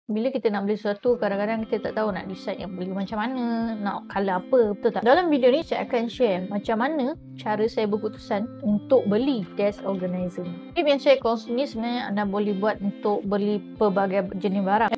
Bila kita nak beli sesuatu, kadang-kadang kita tak tahu nak decide nak beli macam mana, nak colour apa, betul tak? Dalam video ni saya akan share macam mana cara saya berkeputusan untuk beli desk organizer. Tip yang saya kongsi ni sebenarnya anda boleh buat untuk beli pelbagai jenis barang.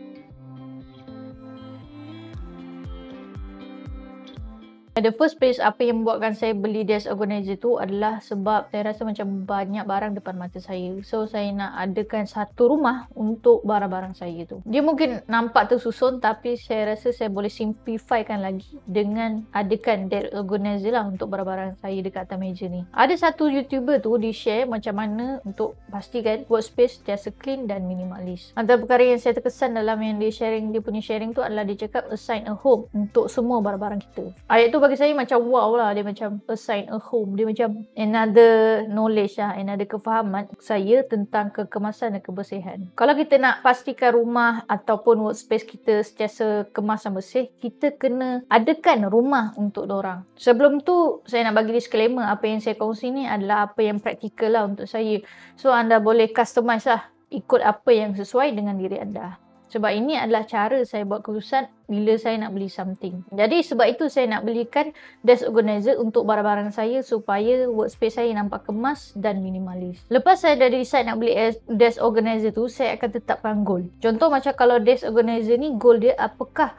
The first place apa yang membuatkan saya beli desk organizer tu adalah sebab saya rasa macam banyak barang depan mata saya. So saya nak adakan satu rumah untuk barang-barang saya tu. Dia mungkin nampak tersusun tapi saya rasa saya boleh simplifykan lagi dengan adakan desk organizer lah untuk barang-barang saya dekat atas meja ni. Ada satu YouTuber tu dia share macam mana untuk pastikan workspace biasa clean dan minimalis. Antara perkara yang saya terkesan dalam yang dia punya sharing tu adalah dia cakap assign a home untuk semua barang-barang kita. Ayat tu bagi saya macam wow lah, dia macam assign a home, dia macam another knowledge lah, another kefahaman saya tentang kekemasan dan kebersihan. Kalau kita nak pastikan rumah ataupun workspace kita sentiasa kemas dan bersih, kita kena adakan rumah untuk dorang. Sebelum tu saya nak bagi disclaimer, apa yang saya kongsi ni adalah apa yang praktikal lah untuk saya. So anda boleh customize lah ikut apa yang sesuai dengan diri anda. Sebab ini adalah cara saya buat keputusan bila saya nak beli something. Jadi sebab itu saya nak belikan desk organizer untuk barang-barang saya supaya workspace saya nampak kemas dan minimalis. Lepas saya dah decide nak beli desk organizer tu, saya akan tetapkan goal. Contoh macam kalau desk organizer ni, goal dia apakah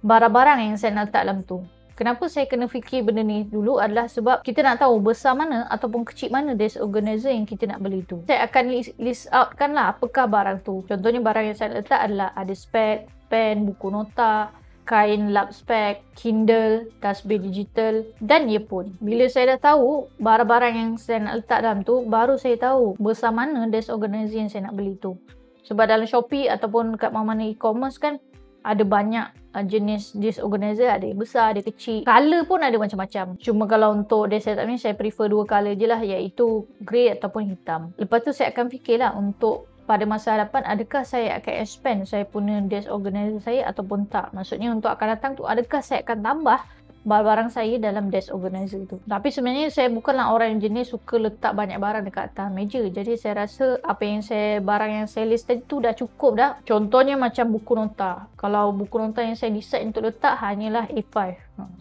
barang-barang yang saya nak letak dalam tu. Kenapa saya kena fikir benda ni dulu adalah sebab kita nak tahu besar mana ataupun kecil mana desk organizer yang kita nak beli tu. Saya akan list outkan lah apakah barang tu. Contohnya barang yang saya letak adalah ada spek, pen, buku nota, kain lap spek, Kindle, tasbih digital dan earphone. Bila saya dah tahu barang-barang yang saya nak letak dalam tu, baru saya tahu besar mana desk organizer yang saya nak beli tu. Sebab dalam Shopee ataupun kat mana-mana e-commerce kan ada banyak jenis desk organizer, ada yang besar, ada kecil. Color pun ada macam-macam. Cuma kalau untuk desk setup ni saya prefer dua color je lah, iaitu grey ataupun hitam. Lepas tu saya akan fikirlah untuk pada masa hadapan adakah saya akan expand saya punya desk organizer saya ataupun tak. Maksudnya untuk akan datang tu adakah saya akan tambah barang-barang saya dalam desk organizer tu. Tapi sebenarnya saya bukanlah orang yang jenis suka letak banyak barang dekat atas meja. Jadi saya rasa barang yang saya list tadi tu dah cukup dah. Contohnya macam buku nota. Kalau buku nota yang saya decide untuk letak hanyalah A5.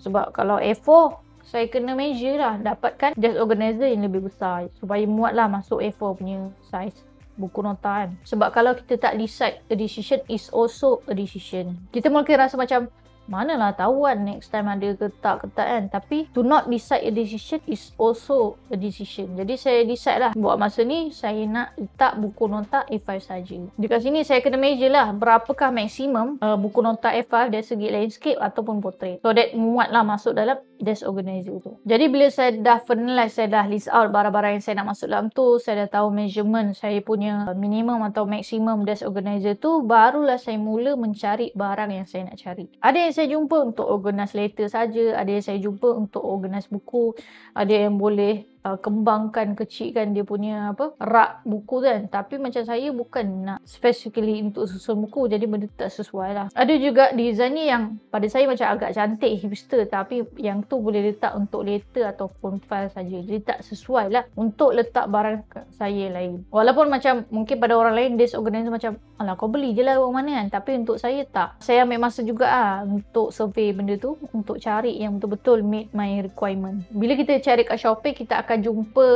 Sebab kalau A4 saya kena measure lah dapatkan desk organizer yang lebih besar supaya muat lah masuk A4 punya size buku nota kan. Sebab kalau kita tak decide, a decision is also a decision. Kita mungkin rasa macam manalah tahu kan next time ada ke tak kan. Tapi to not decide a decision is also a decision. Jadi saya decide lah buat masa ni saya nak letak buku nota A5 saja. Dekat sini saya kena measure lah berapakah maksimum buku nota A5 dari segi landscape ataupun portrait. So that muat lah masuk dalam desk organizer tu. Jadi bila saya dah finalize, saya dah list out barang-barang yang saya nak masuk dalam tu, saya dah tahu measurement saya punya minimum atau maksimum desk organizer tu, barulah saya mula mencari barang yang saya nak cari. Ada yang saya jumpa untuk organize letter saja, ada yang saya jumpa untuk organize buku, ada yang boleh kembangkan, kecilkan dia punya rak buku kan. Tapi macam saya bukan nak specifically untuk susun buku, jadi benda tak sesuai lah. Ada juga design ni yang pada saya macam agak cantik, hipster, tapi yang tu boleh letak untuk letter ataupun file saja. Jadi tak sesuai lah untuk letak barang saya lain. Walaupun macam mungkin pada orang lain desk organizer macam alah kau beli je lah orang mana kan. Tapi untuk saya tak. Saya ambil masa juga untuk survey benda tu, untuk cari yang betul-betul meet my requirement. Bila kita cari kat Shopee, kita akan jumpa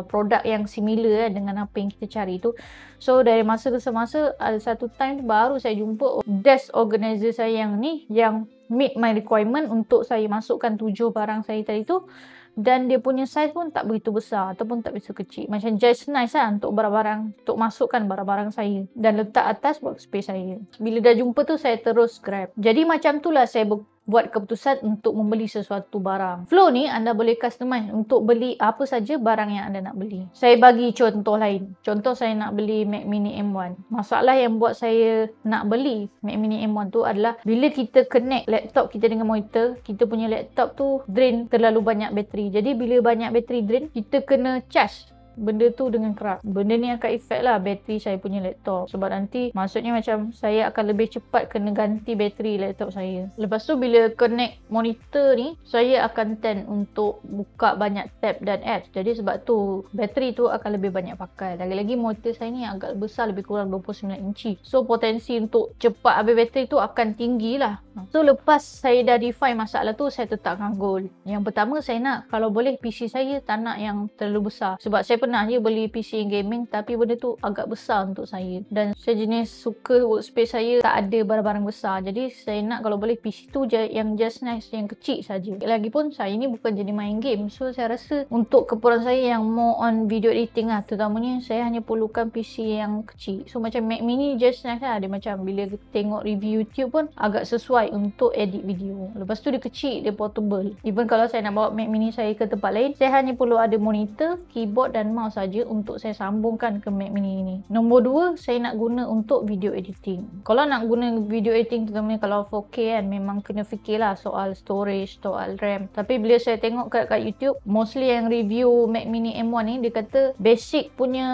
produk yang similar dengan apa yang kita cari tu. So dari masa ke semasa ada satu time baru saya jumpa desk organizer saya yang ni yang meet my requirement untuk saya masukkan 7 barang saya tadi tu. Dan dia punya size pun tak begitu besar ataupun tak begitu kecil. Macam just nice lah untuk barang-barang, untuk masukkan barang-barang saya dan letak atas workspace saya. Bila dah jumpa tu saya terus grab. Jadi macam tu lah saya buat keputusan untuk membeli sesuatu barang. Flow ni anda boleh customize untuk beli apa saja barang yang anda nak beli. Saya bagi contoh lain. Contoh saya nak beli Mac Mini M1. Masalah yang buat saya nak beli Mac Mini M1 tu adalah bila kita connect laptop kita dengan monitor, kita punya laptop tu drain terlalu banyak bateri. Jadi bila banyak bateri drain, kita kena charge benda tu dengan kerap. Benda ni akan efek lah bateri saya punya laptop. Sebab nanti maksudnya macam saya akan lebih cepat kena ganti bateri laptop saya. Lepas tu bila connect monitor ni, saya akan tend untuk buka banyak tab dan apps. Jadi sebab tu bateri tu akan lebih banyak pakai. Lagi-lagi monitor saya ni agak besar, lebih kurang 29 inci. So potensi untuk cepat habis bateri tu akan tinggi lah. So lepas saya dah define masalah tu, saya tetapkan goal. Yang pertama saya nak kalau boleh PC saya tak nak yang terlalu besar. Sebab saya pernah je beli PC gaming tapi benda tu agak besar untuk saya. Dan saya jenis suka workspace saya tak ada barang-barang besar. Jadi saya nak kalau boleh PC tu je yang just nice, yang kecil saja. Lagipun saya ni bukan jadi main game. So saya rasa untuk keperluan saya yang more on video editing lah. Terutamanya saya hanya perlukan PC yang kecil. So macam Mac Mini just nice lah. Dia macam bila tengok review YouTube pun agak sesuai untuk edit video. Lepas tu dia kecil, dia portable. Even kalau saya nak bawa Mac Mini saya ke tempat lain, saya hanya perlu ada monitor, keyboard dan mouse saja untuk saya sambungkan ke Mac Mini ni. Nombor 2, saya nak guna untuk video editing. Kalau nak guna video editing terutamanya kalau 4K kan, memang kena fikirlah soal storage, soal RAM. Tapi bila saya tengok kat YouTube, mostly yang review Mac Mini M1 ni, dia kata basic punya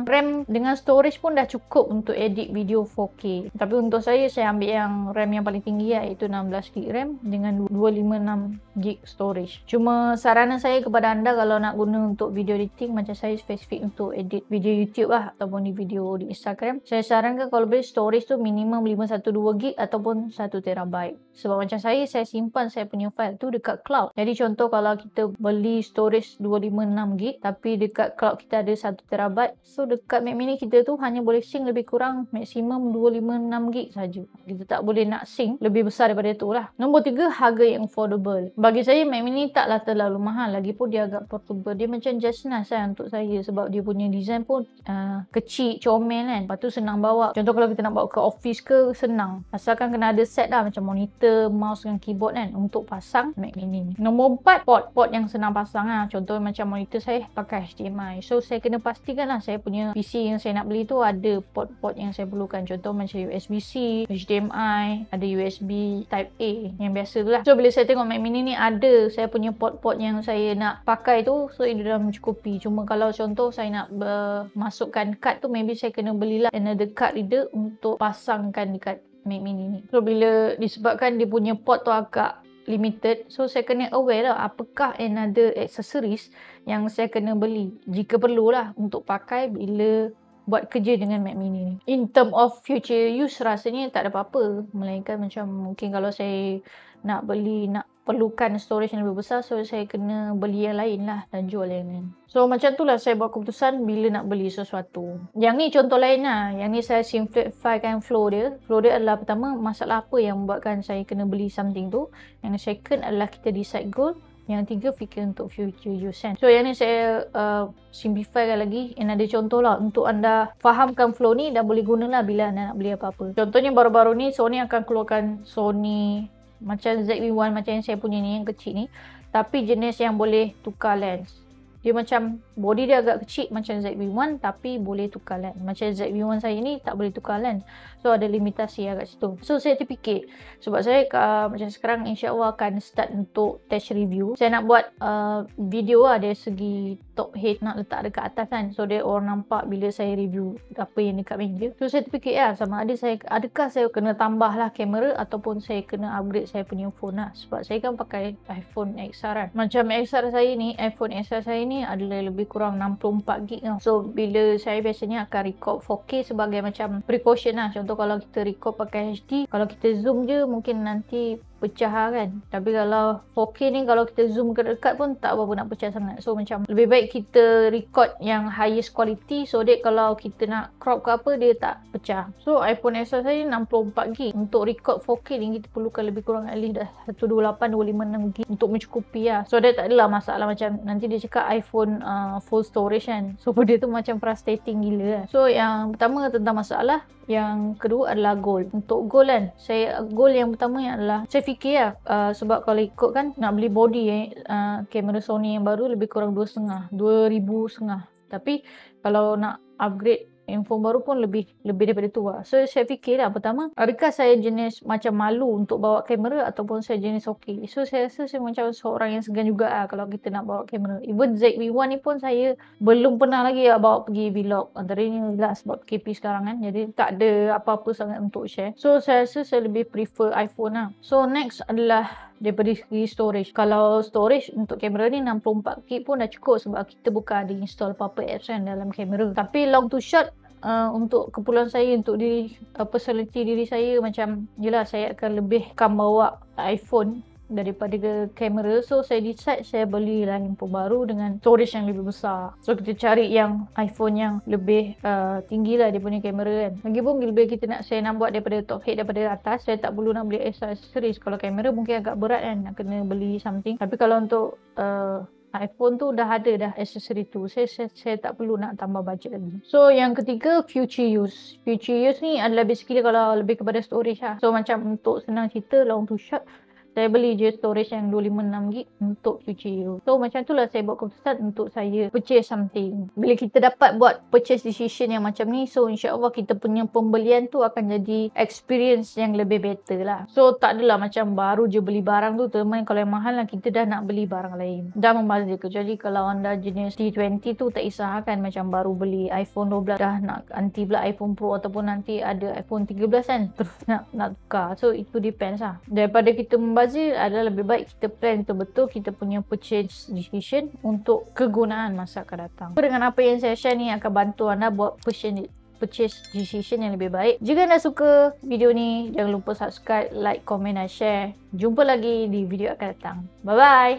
RAM dengan storage pun dah cukup untuk edit video 4K. Tapi untuk saya ambil yang RAM yang paling tinggi lah, iaitu 16GB RAM dengan 256GB storage. Cuma saranan saya kepada anda kalau nak guna untuk video editing, macam saya spesifik untuk edit video YouTube lah ataupun di video di Instagram, saya sarankan kalau boleh storage tu minimum 512GB ataupun 1TB. Sebab macam saya simpan saya punya file tu dekat cloud. Jadi contoh kalau kita beli storage 256GB tapi dekat cloud kita ada 1TB, so dekat Mac Mini kita tu hanya boleh sync lebih kurang maksimum 256GB saja. Kita tak boleh nak sync lebih besar daripada tu lah. Nombor 3, harga yang affordable. Bagi saya Mac Mini taklah terlalu mahal, lagipun dia agak portable. Dia macam just nice lah untuk saya sebab dia punya design pun kecil, comel kan. Lepas tu senang bawa. Contoh kalau kita nak bawa ke office ke, senang. Asalkan kena ada set lah macam monitor, mouse dengan keyboard kan untuk pasang Mac Mini. Nombor 4, port yang senang pasang lah. Contoh macam monitor saya pakai HDMI. So saya kena pastikan lah saya punya PC yang saya nak beli tu ada port yang saya perlukan. Contoh macam USB-C, HDMI, ada USB Type A yang biasa tu lah. So bila saya tengok Mac Mini ni ada saya punya port-port yang saya nak pakai tu, so itu dah mencukupi. Cuma kalau contoh saya nak masukkan card tu, maybe saya kena belilah another card reader untuk pasangkan dekat Mac Mini ni. So bila disebabkan dia punya port tu agak limited, so saya kena aware lah apakah another accessories yang saya kena beli jika perlulah untuk pakai bila buat kerja dengan Mac Mini ni. In term of future use, rasanya tak ada apa-apa. Melainkan macam mungkin kalau saya nak perlukan storage yang lebih besar, so saya kena beli yang lain lah dan jual yang lain. So macam tu lah saya buat keputusan bila nak beli sesuatu. Yang ni contoh lain lah. Yang ni saya simplifykan flow dia. Flow dia adalah pertama, masalah apa yang membuatkan saya kena beli something tu. Yang second adalah kita decide goal. Yang 3, fikir untuk future use kan. So yang ni saya simplifykan lagi. And ada contoh lah untuk anda fahamkan flow ni dan boleh gunalah bila anda nak beli apa-apa. Contohnya baru-baru ni Sony akan keluarkan Sony macam ZV-1 macam yang saya punya ni, yang kecil ni. Tapi jenis yang boleh tukar lens. Dia macam body dia agak kecil macam ZV-1 tapi boleh tukar lens. Macam ZV-1 saya ni tak boleh tukar lens. So ada limitasi agak situ. So saya terfikir sebab saya macam sekarang insya-Allah akan start untuk test review. Saya nak buat video lah dari segi top head, nak letak dekat atas kan. So dia orang nampak bila saya review apa yang dekat meja. So saya terfikir sama ada adakah saya kena tambah lah kamera ataupun saya kena upgrade saya punya phone lah. Sebab saya kan pakai iPhone XR kan. Macam XR saya ni, iPhone XR saya ni adalah lebih kurang 64GB lah. So bila saya biasanya akan record 4K sebagai macam precaution lah. Contoh kalau kita record pakai HD, kalau kita zoom je mungkin nanti pecah kan. Tapi kalau 4K ni kalau kita zoom ke dekat pun tak apa-apa nak pecah sangat. So macam lebih baik kita record yang highest quality so that kalau kita nak crop ke apa dia tak pecah. So iPhone XR saya 64GB. Untuk record 4K ni kita perlukan lebih kurang at least dah 128-256GB untuk mencukupi lah. So dia tak adalah masalah macam nanti dia cakap iPhone full storage kan. So dia tu macam frustrating gila lah. So yang pertama tentang masalah. Yang kedua adalah goal. Untuk goal kan, goal yang pertama adalah saya fikir lah sebab kalau ikut kan nak beli body kamera Sony yang baru lebih kurang 2,500. Tapi kalau nak upgrade handphone baru pun lebih daripada tu lah. So saya fikir lah, pertama, adakah saya jenis macam malu untuk bawa kamera ataupun saya jenis okey. So saya rasa saya macam seorang yang segan juga lah kalau kita nak bawa kamera. Even ZV-1 ni pun saya belum pernah lagi lah bawa pergi vlog. Antaranya lah sebab PKP sekarang kan, jadi tak ada apa-apa sangat untuk share. So saya rasa saya lebih prefer iPhone lah. So next adalah daripada segi storage. Kalau storage untuk kamera ni 64GB pun dah cukup sebab kita bukan ada install apa-apa apps kan dalam kamera. Tapi long to short, untuk keperluan saya, untuk personality diri saya, macam yelah saya akan bawa iPhone daripada kamera. So saya decide saya belilah handphone baru dengan storage yang lebih besar. So kita cari yang iPhone yang lebih tinggi lah dia punya kamera kan. Lagipun bila saya nak buat daripada top head daripada atas, saya tak perlu nak beli accessories. Kalau kamera mungkin agak berat kan, nak kena beli something. Tapi kalau untuk iPhone tu dah ada dah aksesori tu. Saya tak perlu nak tambah budget lagi. So yang ketiga, future use. Future use ni adalah basically kalau lebih kepada storage lah. So macam untuk senang cerita, long to short, saya beli je storage yang 256GB untuk future use. So macam tu lah saya buat keputusan untuk saya purchase something. Bila kita dapat buat purchase decision yang macam ni, so insyaAllah kita punya pembelian tu akan jadi experience yang lebih better lah. So tak adalah macam baru je beli barang tu, teman kalau yang mahal lah kita dah nak beli barang lain. Dah membazir. Kecuali kalau anda jenis T20 tu tak kisah kan, macam baru beli iPhone 12 dah nak anti pula iPhone Pro ataupun nanti ada iPhone 13 kan, terus nak tukar. So itu depends lah. Daripada kita membazir, adalah lebih baik kita plan betul-betul kita punya purchase decision untuk kegunaan masa akan datang. So, dengan apa yang saya share ni akan bantu anda buat purchase decision yang lebih baik. Jika anda suka video ni, jangan lupa subscribe, like, komen dan share. Jumpa lagi di video akan datang. Bye bye.